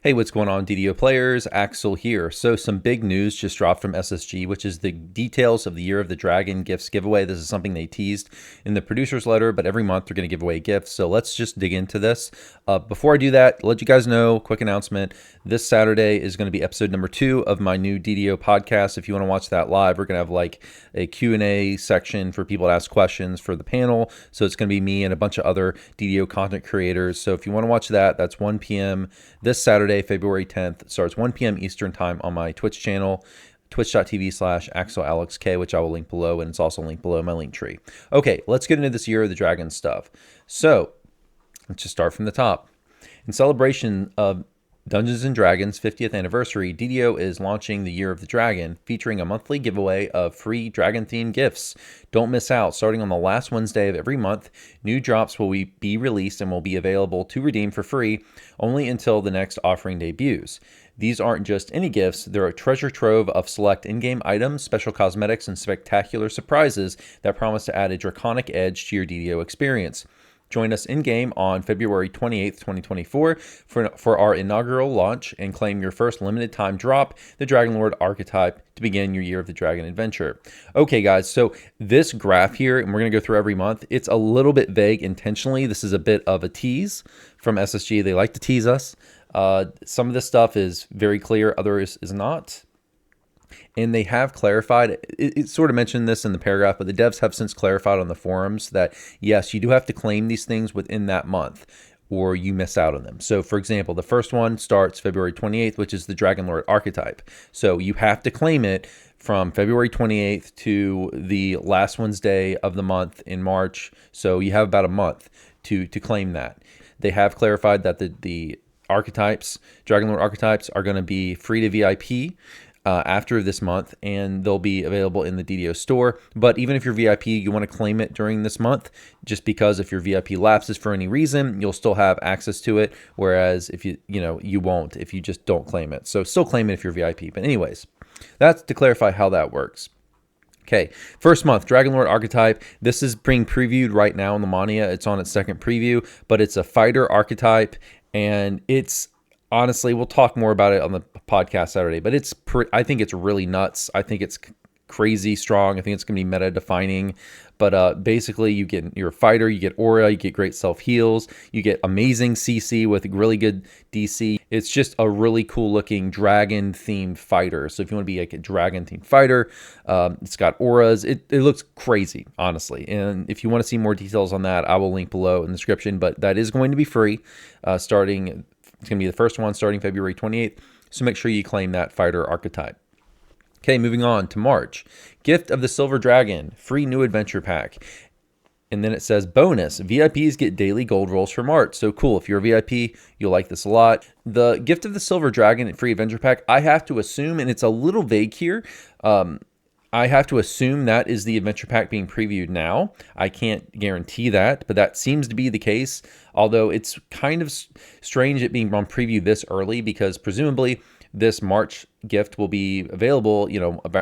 Hey, what's going on, DDO players? Axel here. So some big news just dropped from SSG, which is the details of the Year of the Dragon gifts giveaway. This is something they teased in the producer's letter, but every month they're going to give away gifts. So let's just dig into this. Before I do that, let you guys know, quick announcement, this Saturday is going to be episode number 2 of my new DDO podcast. If you want to watch that live, we're going to have like a Q&A section for people to ask questions for the panel. So it's going to be me and a bunch of other DDO content creators. So if you want to watch that, that's 1 p.m. this Saturday, February 10th. It starts 1 p.m. Eastern time on my Twitch channel, twitch.tv/AxelAlexK, which I will link below, and it's also linked below in my link tree. Okay, let's get into this Year of the Dragon stuff. So let's just start from the top. In celebration of Dungeons & Dragons 50th anniversary, DDO is launching the Year of the Dragon, featuring a monthly giveaway of free dragon-themed gifts. Don't miss out. Starting on the last Wednesday of every month, new drops will be released and will be available to redeem for free only until the next offering debuts. These aren't just any gifts, they're a treasure trove of select in-game items, special cosmetics, and spectacular surprises that promise to add a draconic edge to your DDO experience. Join us in-game on February 28th, 2024 for our inaugural launch and claim your first limited time drop, the Dragon Lord archetype, to begin your Year of the Dragon adventure. Okay, guys, so this graph here, and we're going to go through every month, it's a little bit vague intentionally. This is a bit of a tease from SSG. They like to tease us. Some of this stuff is very clear, others is not. And they have clarified, it sort of mentioned this in the paragraph, but the devs have since clarified on the forums that, yes, you do have to claim these things within that month or you miss out on them. So, for example, the first one starts February 28th, which is the Dragon Lord archetype. So you have to claim it from February 28th to the last Wednesday of the month in March. So you have about a month to claim that. They have clarified that the archetypes, Dragon Lord archetypes, are going to be free to VIP after this month, and they'll be available in the DDO store. But even if you're VIP, you want to claim it during this month, just because if your VIP lapses for any reason, you'll still have access to it. Whereas if you won't if you just don't claim it. So still claim it if you're VIP. But anyways, that's to clarify how that works. Okay, first month, Dragon Lord archetype. This is being previewed right now in the Mania. It's on its second preview, but it's a fighter archetype, and it's honestly, we'll talk more about it on the podcast Saturday, but I think it's really nuts. I think it's crazy strong. I think it's going to be meta defining, but basically you're a fighter, you get aura, you get great self heals, you get amazing CC with really good DC. It's just a really cool looking dragon themed fighter. So if you want to be like a dragon themed fighter, it's got auras. It looks crazy, honestly. And if you want to see more details on that, I will link below in the description, but that is going to be free starting. It's going to be the first one starting February 28th, so make sure you claim that fighter archetype. Okay, moving on to March. Gift of the Silver Dragon, free new adventure pack. And then it says, bonus, VIPs get daily gold rolls for March. So cool, if you're a VIP, you'll like this a lot. The Gift of the Silver Dragon free adventure pack, I have to assume, and it's a little vague here, I have to assume that is the adventure pack being previewed now. I can't guarantee that, but that seems to be the case. Although it's kind of strange it being on preview this early, because presumably this March gift will be available,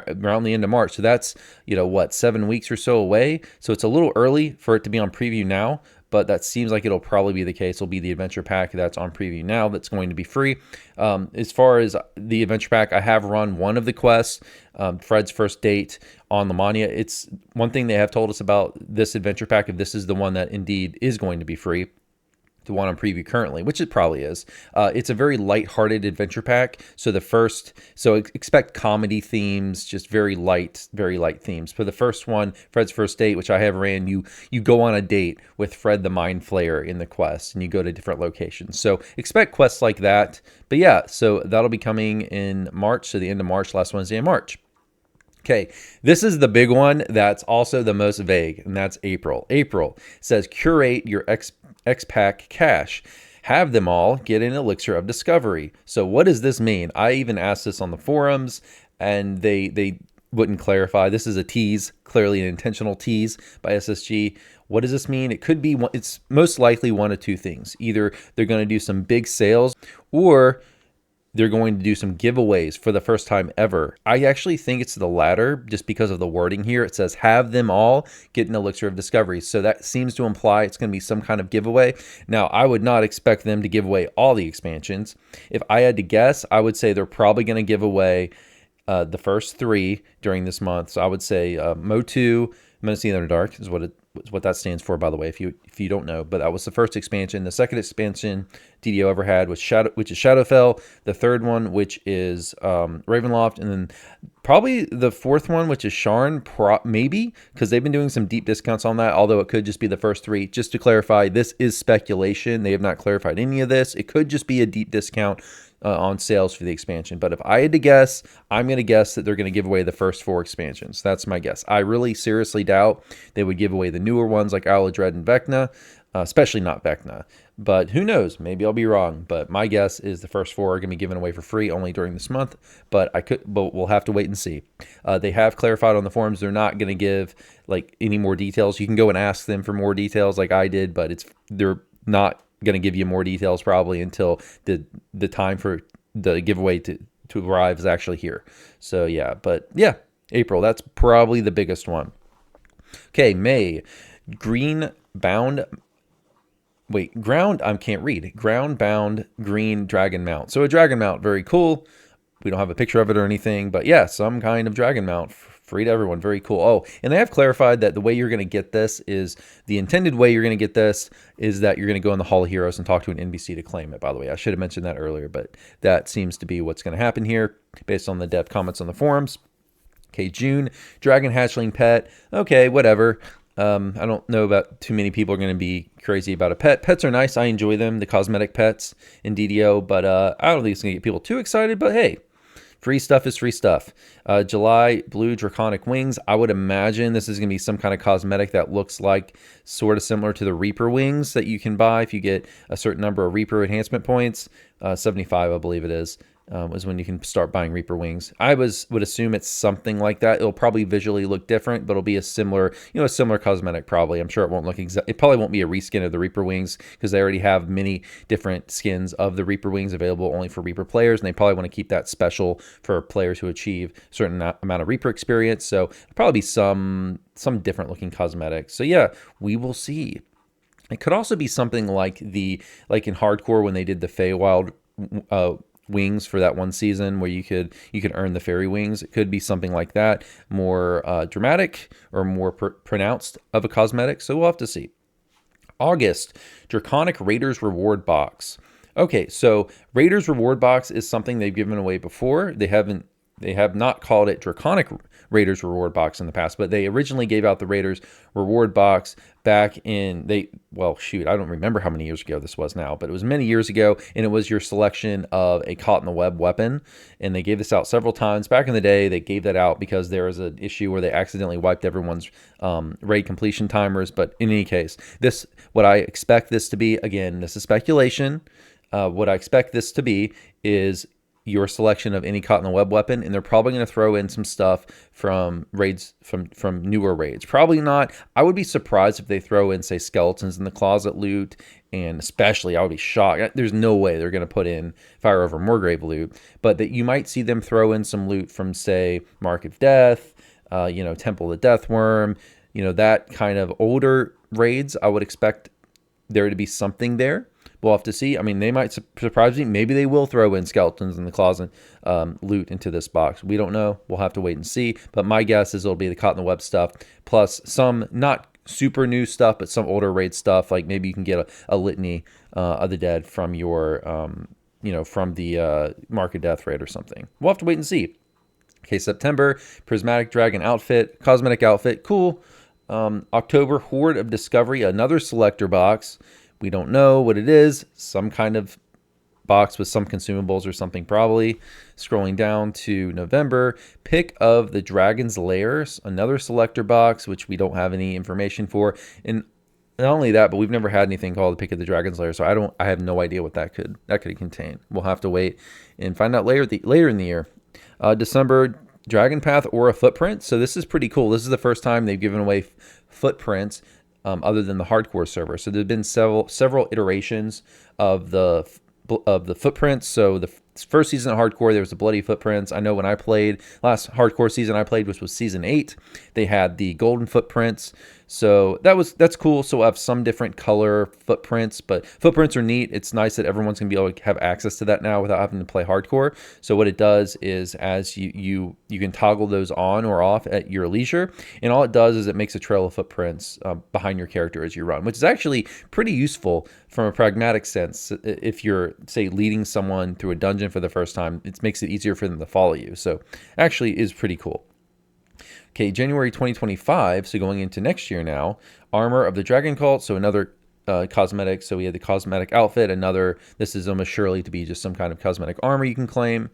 around the end of March. So that's, 7 weeks or so away. So it's a little early for it to be on preview now, but that seems like it'll probably be the case. It'll be the adventure pack that's on preview now that's going to be free. As far as the adventure pack, I have run one of the quests, Fred's First Date on the Mania. It's one thing they have told us about this adventure pack, if this is the one that indeed is going to be free, the one on preview currently, which it probably is. It's a very light-hearted adventure pack. So expect comedy themes, just very light themes. For the first one, Fred's First Date, which I have ran, you go on a date with Fred the Mind Flayer in the quest, and you go to different locations. So expect quests like that. But yeah, so that'll be coming in March, so the end of March, last Wednesday in March. Okay, this is the big one that's also the most vague, and that's April. April says, curate your X-Pack cache. Have them all get an elixir of discovery. So what does this mean? I even asked this on the forums, and they wouldn't clarify. This is a tease, clearly an intentional tease by SSG. What does this mean? It's most likely one of two things. Either they're going to do some big sales, or they're going to do some giveaways for the first time ever. I actually think it's the latter just because of the wording here. It says have them all get an Elixir of Discovery. So that seems to imply it's going to be some kind of giveaway. Now, I would not expect them to give away all the expansions. If I had to guess, I would say they're probably going to give away the first 3 during this month. So I would say Mo2, Menacing in the Dark is what that stands for, by the way, if you don't know. But that was the first expansion. The second expansion DDO ever had was which is Shadowfell. The third one, which is Ravenloft, and then probably the fourth one, which is Sharn, maybe, because they've been doing some deep discounts on that. Although it could just be the first 3. Just to clarify, this is speculation. They have not clarified any of this. It could just be a deep discount on sales for the expansion. But if I had to guess, I'm going to guess that they're going to give away the first 4 expansions. That's my guess. I really seriously doubt they would give away the newer ones like Isle of Dread and Vecna, especially not Vecna. But who knows? Maybe I'll be wrong. But my guess is the first 4 are going to be given away for free only during this month. But we'll have to wait and see. They have clarified on the forums they're not going to give like any more details. You can go and ask them for more details like I did, but they're not going to give you more details probably until the time for the giveaway to arrive is actually here. So yeah, but yeah, April, that's probably the biggest one. Okay, May, ground bound green dragon mount. So a dragon mount, very cool. We don't have a picture of it or anything, but yeah, some kind of dragon mount, free to everyone. Very cool. Oh, and they have clarified that the way you're going to get this is the intended way you're going to get this is that you're going to go in the Hall of Heroes and talk to an NPC to claim it, by the way. I should have mentioned that earlier, but that seems to be what's going to happen here based on the dev comments on the forums. Okay, June, dragon hatchling pet. Okay, whatever. I don't know about too many people are going to be crazy about a pet. Pets are nice. I enjoy them, the cosmetic pets in DDO, but I don't think it's going to get people too excited, but hey, free stuff is free stuff. July, blue draconic wings. I would imagine this is going to be some kind of cosmetic that looks like sort of similar to the Reaper wings that you can buy if you get a certain number of Reaper enhancement points. 75, I believe it is when you can start buying Reaper wings. I would assume it's something like that. It'll probably visually look different, but it'll be a similar cosmetic probably. I'm sure it won't look it probably won't be a reskin of the Reaper wings because they already have many different skins of the Reaper wings available only for Reaper players, and they probably want to keep that special for players who achieve a certain amount of Reaper experience. So it'll probably be some different looking cosmetics. So yeah, we will see. It could also be something like in Hardcore when they did the Feywild wings for that one season where you could earn the fairy wings. It could be something like that, more dramatic or more pronounced of a cosmetic. So we'll have to see. August, Draconic Raiders Reward Box. Okay, so Raiders Reward Box is something they've given away before. They have not called it Draconic Raiders Reward Box in the past, but they originally gave out the Raiders Reward Box back in, I don't remember how many years ago this was now, but it was many years ago, and it was your selection of a caught in the web weapon, and they gave this out several times. Back in the day, they gave that out because there was an issue where they accidentally wiped everyone's raid completion timers, but in any case, what I expect this to be, again, this is speculation, what I expect this to be is your selection of any caught in the web weapon, and they're probably going to throw in some stuff from raids, from newer raids. Probably not. I would be surprised if they throw in, say, skeletons in the closet loot, and especially I would be shocked. There's no way they're going to put in Fire Over Moorgrave loot, but that you might see them throw in some loot from, say, Mark of Death, Temple of the Deathworm, that kind of older raids. I would expect there to be something there. We'll have to see. I mean, they might surprise me. Maybe they will throw in skeletons in the closet loot into this box. We don't know. We'll have to wait and see. But my guess is it'll be the caught in the web stuff, plus some not super new stuff, but some older raid stuff. Like maybe you can get a litany of the dead from your, from the Mark of Death raid or something. We'll have to wait and see. Okay, September, Prismatic Dragon outfit, cosmetic outfit, cool. October, Horde of Discovery, another selector box. We don't know what it is. Some kind of box with some consumables or something probably. Scrolling down to November, Pick of the Dragon's Lairs, another selector box, which we don't have any information for. And not only that, but we've never had anything called the Pick of the Dragon's Lair, so I have no idea what that could contain. We'll have to wait and find out later in the year. December, Dragon Path Aura Footprint. So this is pretty cool. This is the first time they've given away footprints other than the hardcore server. So there's been several iterations of the footprints. So first season of Hardcore, there was the Bloody Footprints. I know when I played, last Hardcore season I played, which was season 8, they had the Golden Footprints. So that's cool. So we'll have some different color footprints, but footprints are neat. It's nice that everyone's gonna be able to have access to that now without having to play Hardcore. So what it does is, as you can toggle those on or off at your leisure, and all it does is it makes a trail of footprints behind your character as you run, which is actually pretty useful from a pragmatic sense. If you're, say, leading someone through a dungeon for the first time, it makes it easier for them to follow you. So actually is pretty cool. Okay, January 2025, so going into next year now, Armor of the Dragon Cult, so another cosmetic. So we had the cosmetic outfit, this is almost surely to be just some kind of cosmetic armor you can claim.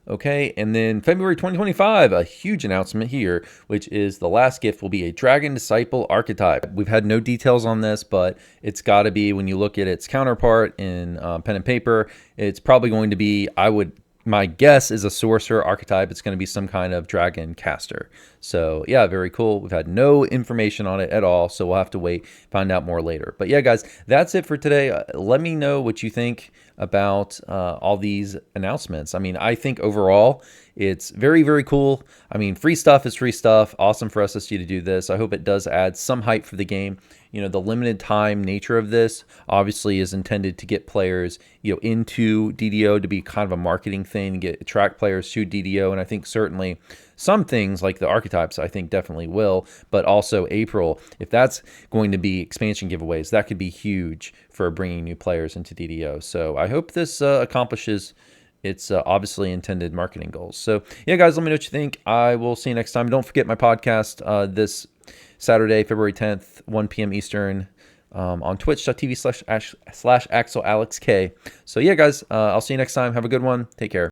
Okay, and then February 2025, a huge announcement here, which is the last gift will be a Dragon Disciple archetype. We've had no details on this, but it's got to be, when you look at its counterpart in pen and paper, it's probably going to be, my guess is a sorcerer archetype. It's going to be some kind of dragon caster. So yeah, very cool. We've had no information on it at all, so we'll have to wait, find out more later. But yeah, guys, that's it for today. Let me know what you think about all these announcements. I mean, I think overall it's very, very cool. I mean, free stuff is free stuff. Awesome for SSG to do this. I hope it does add some hype for the game. You know, the limited time nature of this obviously is intended to get players, into DDO, to be kind of a marketing thing, attract players to DDO. And I think certainly some things like the archetypes, I think definitely will, but also April, if that's going to be expansion giveaways, that could be huge for bringing new players into DDO. So I hope this accomplishes its obviously intended marketing goals. So yeah, guys, let me know what you think. I will see you next time. Don't forget my podcast this Saturday, February 10th, 1 p.m. Eastern, on twitch.tv/AxelAlexK. So yeah, guys, I'll see you next time. Have a good one. Take care.